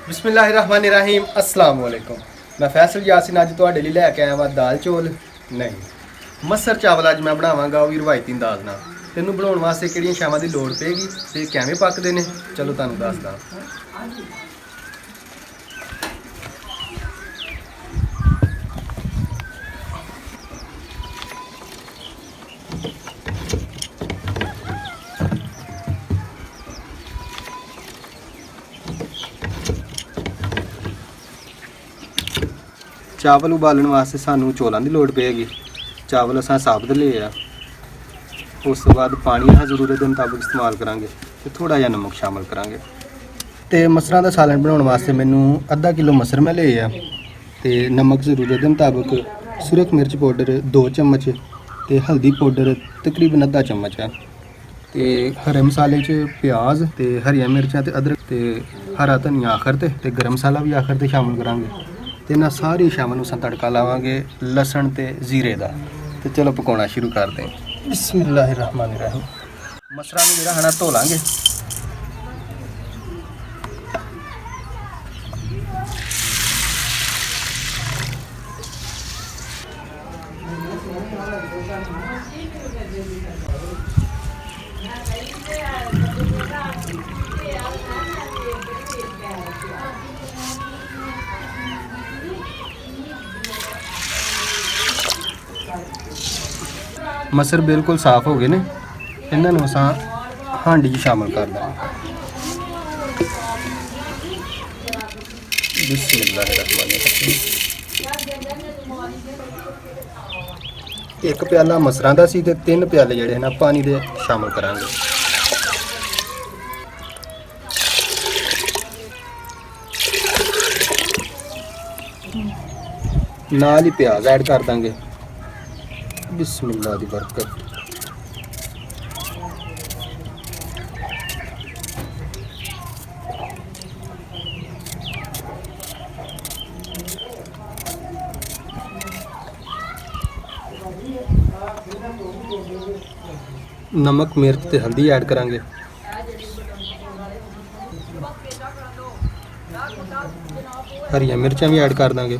बिस्मिल्लाहिर्रहमानिर्रहीम अस्सलाम वालेकुम। मैं फैसल यासिन अज तुहाडे लई लैके आया वां दाल चौल नहीं मसर चावल। अज मैं बनावांगा वो भी रवायती अंदाज नाल। तैनूं बनाउण वास्ते किहड़ियां शावां दी लोड़ पेगी ते किवें पकदे ने चलो तुहानूं दसदा। चावल उबालण वास्ते सानू चौलों की लोड़ पेगी। चावल असां साबत ले आ। उस तो बाद पानी असां जरूरत के मुताबिक इस्तेमाल करांगे ते थोड़ा जिहा नमक शामिल करांगे। ते मसरां दा सालन बनाउण वास्ते मैनू आधा किलो मसर मैं ले आ ते नमक जरूरत के मुताबिक, सुरख मिर्च पाउडर 2 चम्मच ते हल्दी पाउडर तकरीबन अद्धा चम्मच है ते हरे मसाले च प्याज ते हरियां मिर्चां ते अदरक ते हरा धनिया आखर ते गरम मसाला भी आखर ते शामिल करांगे ते इन्हां सारी शामां नूं असां तड़का लावांगे लसन ते जीरे दा। ते चलो पकाउणा शुरू करदे हां। बिस्मिल्लाहिर्रहमानिर्रहीम। मसरां नूं जिहड़ा है धो लांगे। मसर बिल्कुल साफ हो गए ने। इन्हां नूं असां हांडी 'च शामिल कर देंगे। बिस्मिल्लाहिर्रहमानिर्रहीम। एक प्याला मसरां दा सी ते 3 प्याले जिहड़े ना पानी दे शामिल करांगे। नाल ही प्याज ऐड कर देंगे। बिस्मिल्लाह दी बरकत। नमक मिर्च ते हल्दी ऐड करांगे। हरियां मिर्चां भी ऐड कर देंगे।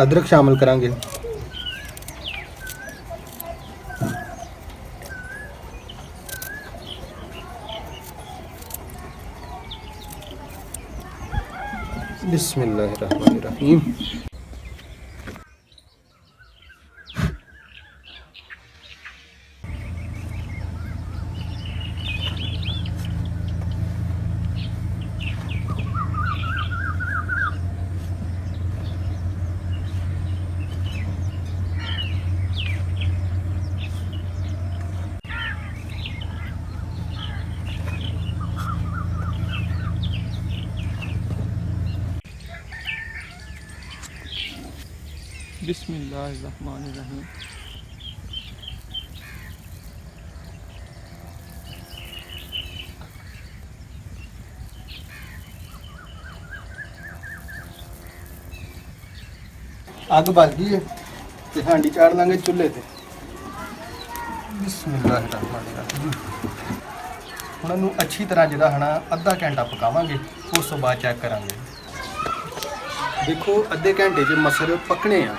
अदरक शामिल करांगे। बिस्मिल्लाहिर्रहमानिर्रहीम। बिस्मिल्लाहिर्रहमानिर्रहीम। अग बल गई है तो हांडी चाड़ लांगे चुल्हे ते। बिस्मिल्लाहिर्रहमानिर्रहीम। हुण इहनूं अच्छी तरह जिहड़ा है ना अद्धा घंटा पकावांगे। उस तो बाद चेक करांगे। देखो अद्धे घंटे च मसर पकने आ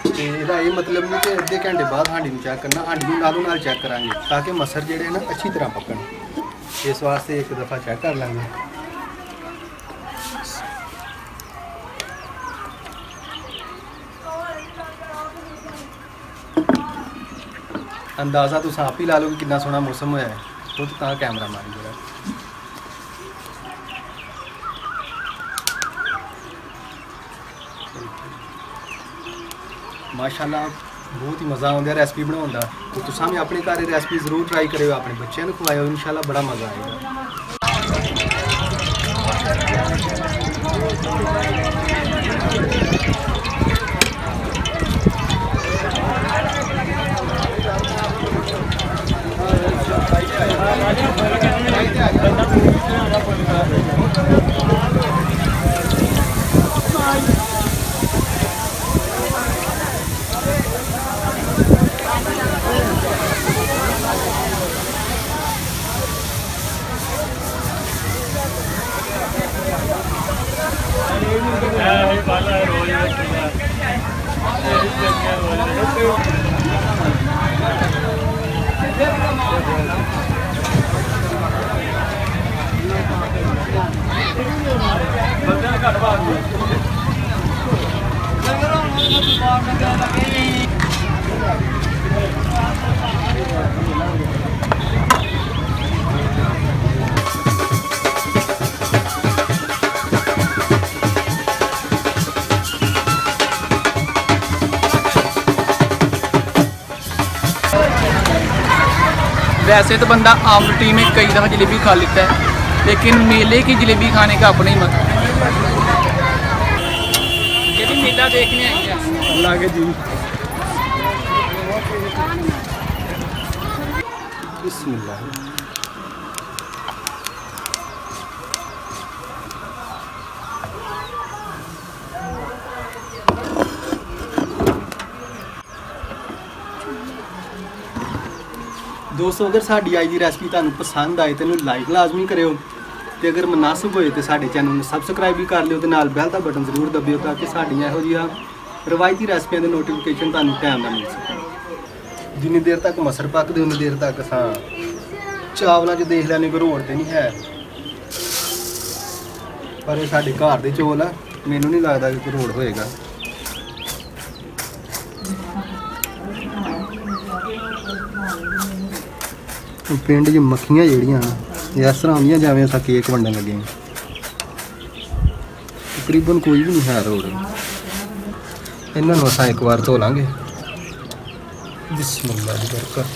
ते इहदा ये मतलब नहीं कि अद्धे घंटे बाद हांडी नूं चेक करना। हांडी नूं नालों नाल चेक करांगे ताकि मसर जिहड़े ना अच्छी तरह पकन। इस वास्ते एक दफ़ा चेक कर लेंगे। अंदाज़ा तुस आप ही ला लो कि कितना सोहना मौसम होया है। खुद तां कैमरा मारी जरा। माशाअल्लाह बहुत ही मज़ा आता रेसिपी बनाने का। तो तुसां भी अपने घर रेसिपी जरूर ट्राई करो, अपने बच्चों को खवाओ, इंशाअल्लाह बड़ा मज़ा आएगा। वैसे तो बंदा आम रूटीन में कई दफ़ा जलेबी खा लेता है, लेकिन मेले की जलेबी खाने का अपना ही मत। ये भी मेला देखने आई है लागे जी। बिस्मिल्लाह। दोस्तों अगर साड़ी आई दी रेसिपी तुहानू पसंद आए तो लाइक लाजमी करियो ते अगर मुनासिब होए तो साडे चैनल में सबसक्राइब भी कर लियो ते नाल बैल दा बटन जरूर दबियो ताकि साड़ियां इहो जिहियां रवायती रेसिपियां दे नोटिफिकेशन तुहानू टाइम नाल मिल सके। जिन्नी देर तक मसर पकदे उन्नी देर तक असां चावलों च देख लैने कोई रोड़ तो नहीं है, पर ये साडे घर दे चौल आ, मैनू नहीं लगता कि कोई रोड़ होएगा। पिंड च मक्खियां जेहड़ियां इस तरह आउंदियां जिवें असां केक वंडन लगे हैं। तकरीबन कोई भी नहीं है रोड। इन्हां नूं असां एक बार धो लांगे। बिस्मिल्लाह दी बरकत।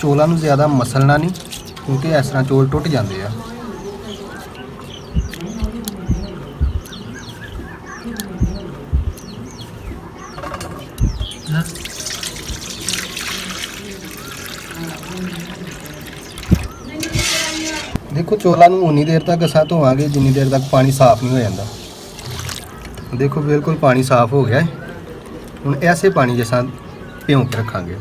चौलों नूं ज़्यादा मसलना नहीं क्योंकि इस तरह चौल टुट जाते हैं। देखो चौलों को उन्नी देर तक असां धोवांगे जिन्नी देर तक पानी साफ नहीं हो जाता। देखो बिल्कुल पानी साफ हो गया है। हुण ऐसे पानी जैसा भ्यों के रखांगे।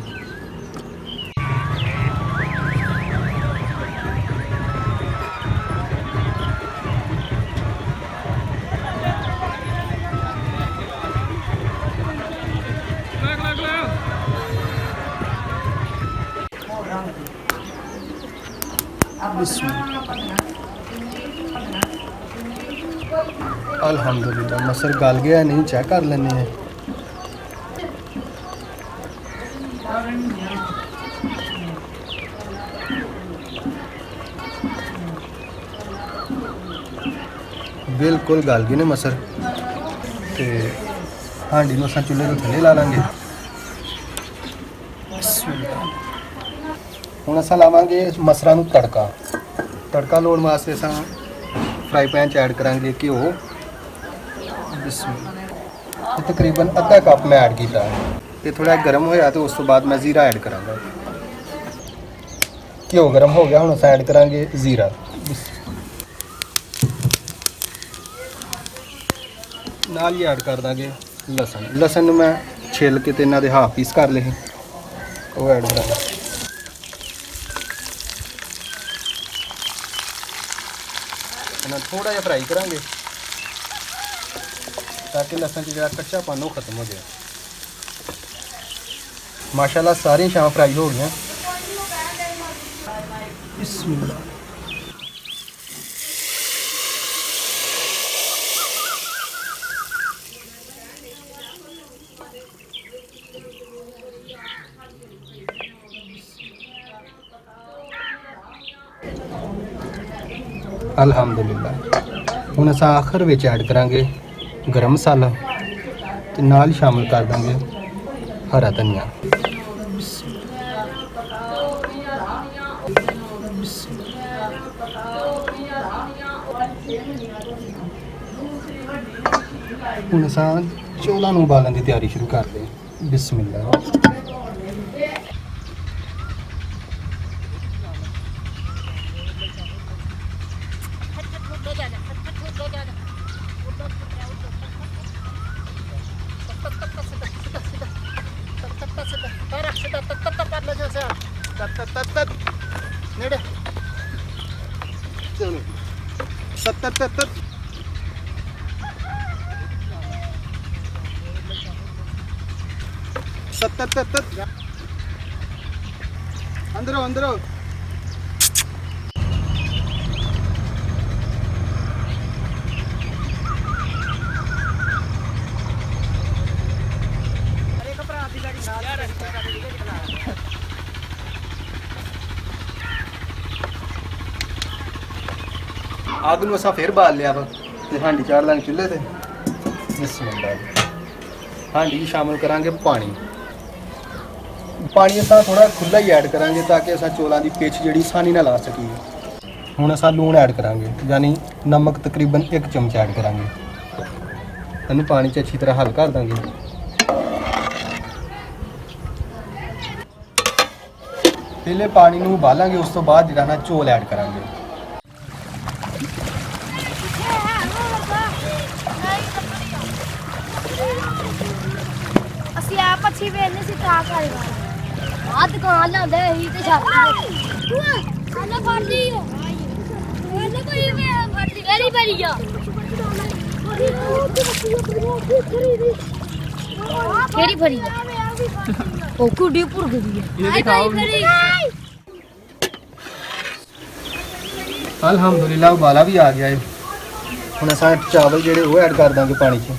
अल्हम्दुलिल्लाह मसर गल गया नहीं, चेक कर लेने हैं। बिल्कुल गल गए ने मसर ते हांडी नूं असां चुल्हे तो थल्ले ला लांगे। हुण असां लावांगे मसरां नूं तड़का। तड़का लाउण वास्ते असां फ्राई पैन च ऐड करांगे घ्यो। तकरीबन अद्धा कप मैं ऐड किया तो थोड़ा गर्म होया तो उस तो बाद मैं जीरा ऐड करांगा। घ्यो गर्म हो गया, हुण असां ऐड करांगे जीरा। नाल ही ऐड कर देंगे लसन। लसन मैं छिल के ते इन्हां दे हाफ पीस कर लए, वो ऐड करांगा। थोड़ा जिहा फ्राई करांगे ताकि लसन जो कच्चापन वो खत्म हो जाए। माशाल्लाह सारी शाम फ्राई हो गई। बिस्मिल्लाह। अल्हम्दुलिल्लाह। हुण असां आखिर विच ऐड करांगे गरम मसाला ते नाल ही शामिल कर देंगे हरा धनिया। हुण असां चौलां नूं उबालण की तैयारी शुरू कर दें। बिस्मिल्लाह। अंदरो अंदरो ਅੱਗ ਨੂੰ ਅਸਾਂ ਫੇਰ ਬਾਲ ਲਿਆ ਵਾ ਤੇ ਹਾਂਡੀ ਚਾੜ ਲਾਂਗੇ ਚੁੱਲ੍ਹੇ ਤੇ ਬਿਸਮਿਲ੍ਲਾ। ਹਾਂਡੀ 'ਚ ਸ਼ਾਮਲ ਕਰਾਂਗੇ ਪਾਣੀ ਅਸਾਂ ਥੋੜਾ ਖੁੱਲਾ ਹੀ ਐਡ ਕਰਾਂਗੇ ਤਾਂ ਕਿ ਅਸਾਂ ਚੋਲਾਂ ਦੀ ਪਿੱਛ ਜਿਹੜੀ ਆਸਾਨੀ ਨਾਲ ਲਾ ਸਕੀਏ। ਹੁਣ ਅਸਾਂ ਲੂਣ ਐਡ ਕਰਾਂਗੇ, ਯਾਨੀ ਨਮਕ ਤਕਰੀਬਨ 1 ਚਮਚ ਐਡ ਕਰਾਂਗੇ। ਇਹਨੂੰ ਪਾਣੀ 'ਚ ਅੱਛੀ ਤਰ੍ਹਾਂ ਹੱਲ ਕਰ ਦਾਂਗੇ। ਪਹਿਲੇ ਪਾਣੀ ਨੂੰ ਉਬਾਲਾਂਗੇ, ਉਸ ਤੋਂ ਬਾਅਦ ਜਿਹੜਾ ਨਾ ਚੋਲ ਐਡ ਕਰਾਂਗੇ। ਅਸੀਂ ਆਪ ਅੱਛੀ ਵੇਲੇ ਸੀ ਤਾਂ ਕਰਵਾ ਆ ਦੁਕਾਨ ਲਾਉਂਦੇ ਅਸੀਂ ਤੇ ਛੱਡ ਆਨਾ ਫੜ ਲਈ ਇਹਨੇ ਕੋਈ ਵੀ ਫੜ ਲਈ ਗਲੀ ਬੜੀ ਆ ਕਿਹੜੀ ਫੜੀ ਉਹ ਕੁੜੀ ਪੁਰ ਗਈ ਹੈ ਇਹ ਦਿਖਾਓ ਅਲਹਮਦੁਲਿਲਾ ਉਬਾਲਾ ਵੀ ਆ ਗਿਆ ਹੈ। ਹੁਣ ਅਸਾਂ ਚਾਵਲ ਜਿਹੜੇ ਉਹ ਐਡ ਕਰ ਦਾਂਗੇ ਪਾਣੀ 'ਚ।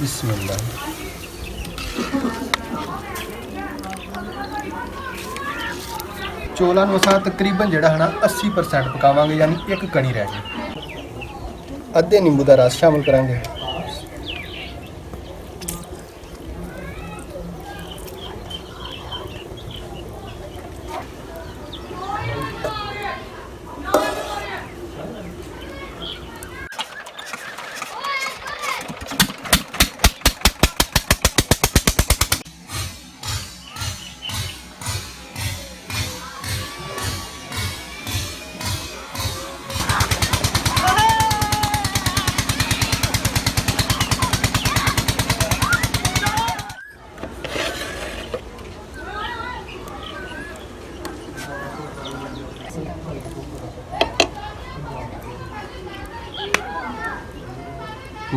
ਬਿਸਮਿਲ੍ਲਾ। ਚੋਲਾਂ ਨੂੰ ਅਸਾਂ ਤਕਰੀਬਨ ਜਿਹੜਾ ਹੈ ਨਾ 80% ਪਕਾਵਾਂਗੇ, ਯਾਨੀ ਇੱਕ ਕਣੀ ਰਹਿ ਗਈ। ਅੱਧੇ ਨਿੰਬੂ ਦਾ ਰਸ ਸ਼ਾਮਲ ਕਰਾਂਗੇ।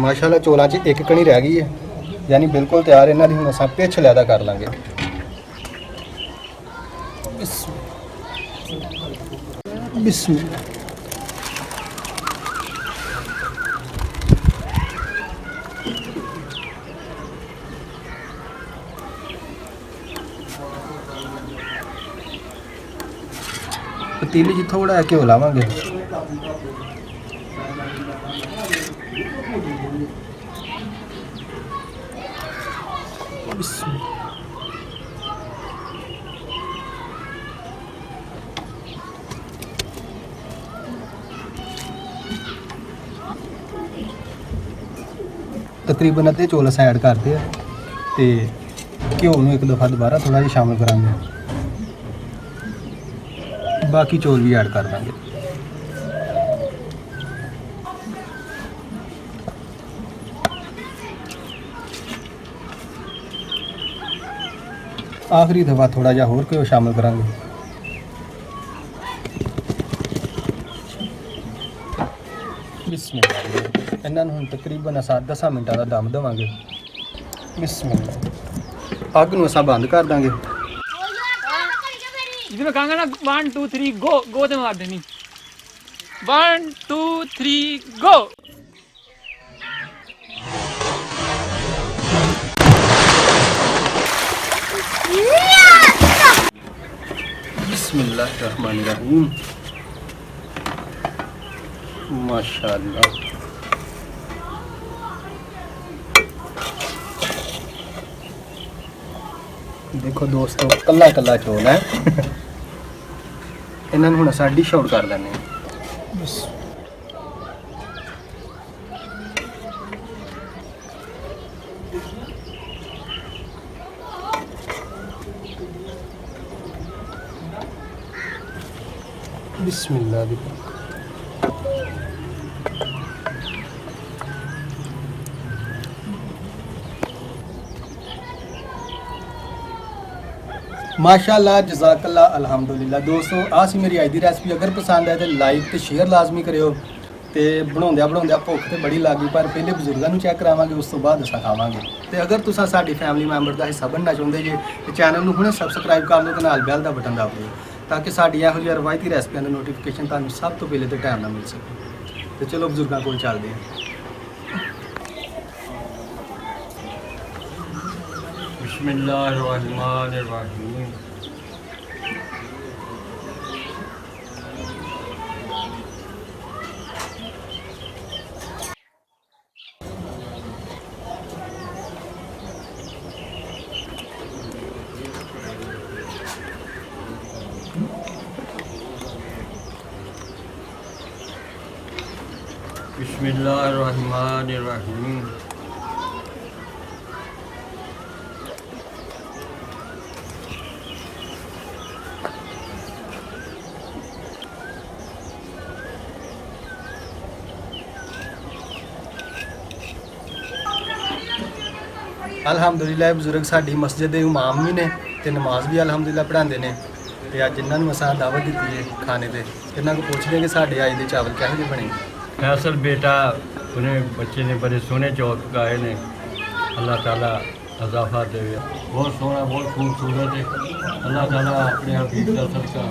ਮਾਸ਼ਾਅੱਲਾ ਚੋਲਾਂ 'ਚ ਇੱਕ ਕਣੀ ਰਹਿ ਗਈ ਹੈ, ਯਾਨੀ ਬਿਲਕੁਲ ਤਿਆਰ। ਇਹਨਾਂ ਦੀ ਹੁਣ ਅਸਾਂ ਪਿੱਛ ਲੈਦਾ ਕਰ ਲਾਂਗੇ। ਬਿਸਮਿਲ੍ਲਾ। ਪਤੀਲੀ 'ਚ ਥੋੜਾ ਘਿਓ ਲਾਵਾਂਗੇ। ਤਕਰੀਬਨ ਅੱਧੇ ਚੌਲ ਅਸਾਂ ਐਡ ਕਰਦੇ ਆ ਤੇ ਘਿਓ ਨੂੰ ਇੱਕ ਦਫਾ ਦੁਬਾਰਾ ਥੋੜਾ ਜਿਹਾ ਸ਼ਾਮਲ ਕਰਾਂਗੇ। ਬਾਕੀ ਚੌਲ ਵੀ ਐਡ ਕਰ ਦਾਂਗੇ। ਆਖਰੀ ਦਫਾ ਥੋੜਾ ਜਿਹਾ ਹੋਰ ਘਿਓ ਸ਼ਾਮਲ ਕਰਾਂਗੇ। ਬਿਸਮਿਲ੍ਲਾ। ਇਹਨਾਂ ਨੂੰ ਹੁਣ ਤਕਰੀਬਨ ਅਸਾਂ 10 ਮਿੰਟਾਂ ਦਾ ਦਮ ਦੇਵਾਂਗੇ। ਬਿਸਮਿਲ੍ਲਾ। ਅੱਗ ਨੂੰ ਅਸਾਂ ਬੰਦ ਕਰ ਦਾਂਗੇ। इसमें कहांगा ना 1 2 3 गो गो ते मार देनी 1 2 3 गो। बिस्मिल्लाहिर्रहमानिर्रहीम। माशाअल्लाह। देखो दोस्तों, कल्ला कल्ला चौल है। ਇਹਨਾਂ ਨੂੰ ਹੁਣ ਅਸਾਂ ਡਿਸ਼ ਆਊਟ ਕਰ ਲੈਂਦੇ ਹਾਂ। ਬਿਸਮਿਲ੍ਲਾ ਦੀ। माशाअल्लाह जज़ाकल्लाह अल्हम्दुलिल्लाह। दोस्तों आ सी मेरी अज दी रेसिपी। अगर पसंद आए तो लाइक तो शेयर लाजमी करियो। ਤੇ ਬਣਾਉਂਦਿਆਂ ਭੁੱਖ ਤੇ ਬੜੀ ਲੱਗ ਗਈ, ਪਰ ਪਹਿਲੇ ਬਜ਼ੁਰਗਾਂ ਨੂੰ ਚੈੱਕ ਕਰਾਵਾਂਗੇ, ਉਸ ਤੋਂ ਬਾਅਦ ਅਸਾਂ ਖਾਵਾਂਗੇ। ਤੇ ਅਗਰ ਤੁਸੀਂ ਸਾਡੀ ਫੈਮਿਲੀ ਮੈਂਬਰ ਦਾ ਹਿੱਸਾ ਬਣਨਾ ਚਾਹੁੰਦੇ ਜੇ ਤੇ ਚੈਨਲ ਨੂੰ ਹੁਣੇ ਸਬਸਕ੍ਰਾਈਬ ਕਰ ਲਓ ਤੇ ਨਾਲ ਬੈਲ ਦਾ ਬਟਨ ਦਬਾ ਦਿਓ, ਤਾਂ ਕਿ ਸਾਡੀ ਇਹੋ ਜਿਹੀ ਰਵਾਇਤੀ ਰੈਸਪੀਆਂ ਦੀ ਨੋਟੀਫਿਕੇਸ਼ਨ ਤੁਹਾਨੂੰ ਸਭ ਤੋਂ ਪਹਿਲੇ ਤੇ ਟਾਈਮ ਨਾਲ ਮਿਲ ਸਕੇ। ਤੇ ਚਲੋ ਬਜ਼ੁਰਗਾਂ ਕੋਲ ਚੱਲਦੇ ਹਾਂ। बिस्मिल्लाहिर्रहमानिर्रहीम। बिस्मिल्लाहिर्रहमानिर्रहीम। ਅਲਹਮਦੁਲਿਲਾ ਬਜ਼ੁਰਗ ਸਾਡੀ ਮਸਜਿਦ ਦੇ ਇਮਾਮ ਵੀ ਨੇ ਤੇ ਨਮਾਜ਼ ਵੀ ਅਲਹਮਦੁਲਿਲਾ ਪੜ੍ਹਾਉਂਦੇ ਨੇ। ਤੇ ਅੱਜ ਇਹਨਾਂ ਨੂੰ ਅਸਾਂ ਦਾਵਤ ਦਿੱਤੀ ਹੈ ਖਾਣੇ ਤੇ, ਇਹਨਾਂ ਕੋਲ ਪੁੱਛਦੇ ਕਿ ਸਾਡੇ ਅੱਜ ਦੇ ਚਾਵਲ ਕਿਹੋ ਜਿਹੇ ਬਣੇ। फैसल बेटा उन्हें बच्चे ने बड़े सोने चौक पकाए ने, अल्लाह ताला अजाफा देवे। बहुत सोहना बहुत खूबसूरत है। अल्लाह ताला अपने हबीब का सदका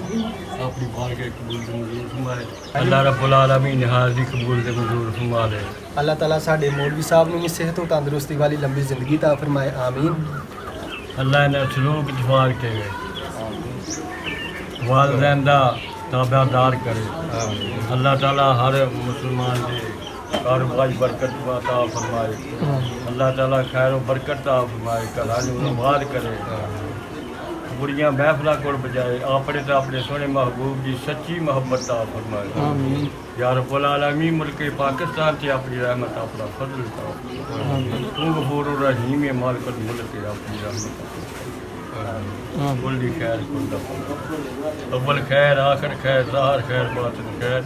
अपनी बार के कबूल से मंजूर फरमाए। अल्लाह रब्बुल आलमीन हाज़ी कबूल से मंजूर फरमा ले। ਅੱਲਾਹ ਤਾਲਾ ਸਾਡੇ ਮੌਲਵੀ ਸਾਹਿਬ ਨੂੰ ਵੀ ਸਿਹਤ ਤੇ ਤੰਦਰੁਸਤੀ ਵਾਲੀ ਲੰਬੀ ਜ਼ਿੰਦਗੀ ਤਾ ਫਰਮਾਏ, ਆਮੀਨ। अल्लाह ने सलूक इतवार के वालदैन दा ताबेदार करे। अल्लाह ताला हर मुसलमान के कारोबार बरकत अता फरमाए। अल्लाह ताला खैर व बरकत अता फरमाए, घरां नूं आबाद करे, बुरियां महफिलां कोल बजाए, अपने तो अपने सोने महबूब की सच्ची मोहब्बत अता फरमाए। ਆਮੀਨ या रब्बुल आलमीन मुल्क पाकिस्तान से अपनी रहमत अपना फजल करो। तू गफूर रहीम है मालिकुल मुल्क अपनी रहमत कुल खैर कुल अव्वल खैर आखिर खैर ज़ाहिर खैर बातिन खैर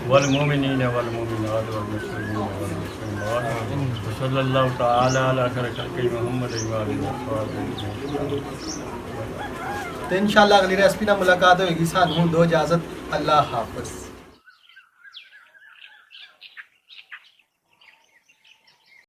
वल मोमिनीन वल मोमिनात वल मुस्लिमीन वल मुस्लिमात सल्लल्लाहु तआला अला खैर खल्क़ि मुहम्मद व आलिहि वसहबिहि। ਤੇ ਇਨਸ਼ਾਅੱਲਾ ਅਗਲੀ ਰੈਸਪੀ ਨਾਲ ਮੁਲਾਕਾਤ ਹੋਏਗੀ। ਸਾਨੂੰ ਹੁਣ ਦਿਓ ਇਜਾਜ਼ਤ। ਅੱਲਾਹ ਹਾਫਿਜ਼।